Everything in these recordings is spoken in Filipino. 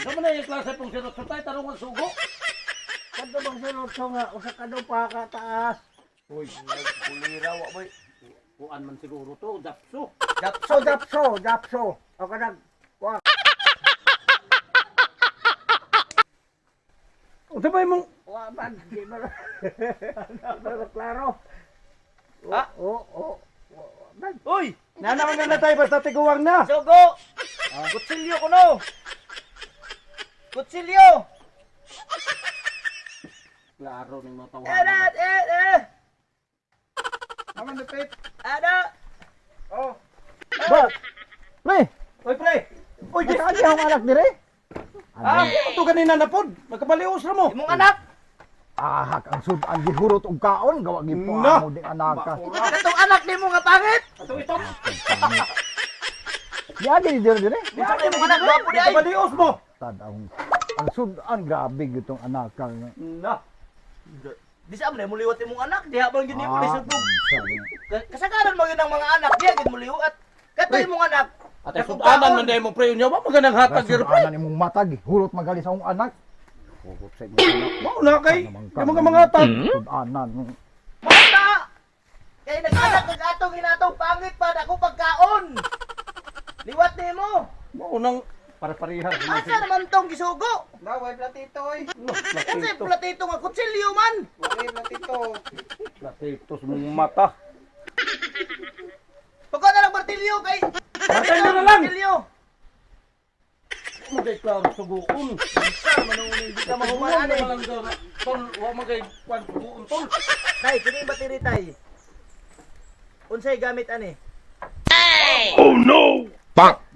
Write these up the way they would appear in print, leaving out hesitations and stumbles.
Sama na yung klase pong sirot sa tayo, tarong ang sugo. Kadto bang sulod so nga usa ka daw pa ka taas. Uy, nagpulira wa boy. Kuan man siguro to, dapso. Japso. O kanang wa. Unsa ba imong Wa man di ba. Pero klaro. Ha? Oo. Man. Uy, nanaman na tayo basta tiguwang na. Sugo! Kutsilyo ko no! Kutsilyo! Klaro ning mga tawanan. Aman dapit. Ano? Oh. Ba. Pre, Uy, pre. Uy, di kani ang anak dire? Ah, ito kanina na pod. Magkabaliwas ra mo. Imong anak! Ahak ang sud ang gihurot og kaon gawa gi po No. amo ding anak ka. Katong anak ni mo nga pangit! Ato ito. Diyan di dire. Minsan kayo mong anak, gwapo di ay! Magkabaliwas mo. Tad ang sud ang grabe gitong anak ka. Na. Di sa amna, muliwat imong anak, diha bang yun mo, lisod mo. sabi. Kasagaran mo yun ang mga anak, diha gid muliwat. Kato imong anak. At ay sudanan man dahil mo pre unyo ba magandang hatag gyud pre. Anan imong matag hurot magali sa akong anak. Hurot sa imong anak. Mao na kay mga hatag. Sudanan. Mata! Kaya nag-anak nag-atong hinatong pangit pa, ako pagkaon! Liwat ni mo! Mao nang para-parihan. Asa naman tong gisugo? Daway platito oy. Kasi Platito. platito nga kutsilyo man! Daway platito. Platito sa mong mata. Pagka na lang martilyo kay... Martilyo na lang! Martilyo! Mo kay klaro suguon. Isa, manungon hindi ka Mahuman mahuman na eh. lang daw na. Tol, wa man kay kwan suguon tol. Tay, kini battery tay. Unsay gamit ani?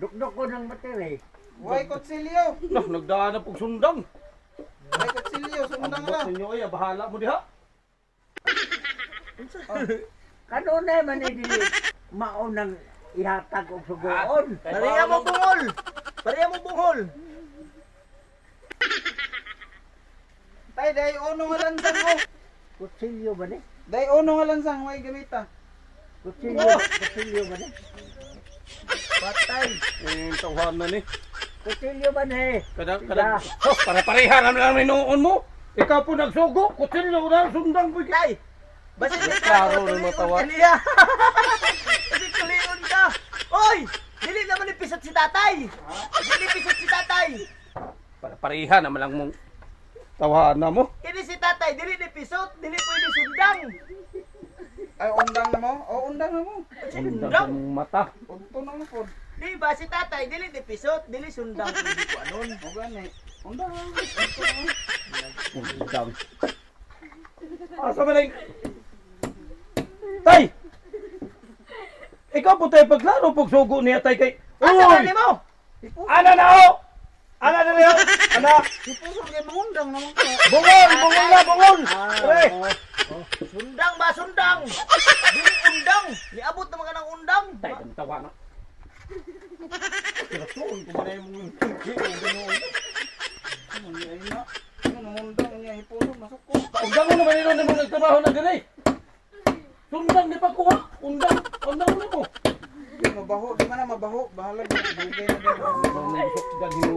Dukdok ko ng materi. Way kutsilyo. Nah, nagdaan na pug sundang. Way kutsilyo sundang Ambot na. ninyo ay bahala mo diha. Kanunay man ni dili maunang ihatag og sugoon. Pariya mo bungol! Pariya mo bungol! Tay day uno nga lansang ko. Kutsilyo ba ni? Day uno nga lansang way gamita. Kutsilyo ba ni? Patay! Eh, tawanan ni. Kutsilyo ba ni? Kada para-parihan ang lang minuon mo. Ikaw po nagsugo, kutsilyo na sundang po. Tay! Basta Klaro ng matawan. Kasi kulion ka! Oy! Dili naman ipisat si tatay! Dili ipisat si tatay! Para-parihan naman lang mong tawanan mo. Kini si tatay, dili ni pisot, dili pwede sundang! Ay undang na mo. O undang na mo. Sundang sa mong mata. Unto na mo pod. Di ba si tatay, dili ni pisot, dili sundang, pwede ko anon. O gani. Undang na mo. Sundang. Asa ba na yung... Tay! Ikaw po tayo pagklaro pag sugo niya tay kay... Asa ba ni mo? Ana na o! Ana na niyo! Ana! Ipuso kay mangundang naman ko. Bungol! Bungol na! Bungol! Pre! Sundang ba, sundang! Dili undang! Niabot na mga ng undang! Tay, kang tawa na. Kirasuon ko ba na yung mga ganoon? Ano niya ina? Ano mangundang niya ipuso masuk ko. Undang mo naman nila na mga nagtrabaho na ganay. Sundang di pa kuha. Undang. Undang na mo. Di mabaho, di man na mabaho. Bahala gyud bugay na din. Ang busok ganyo.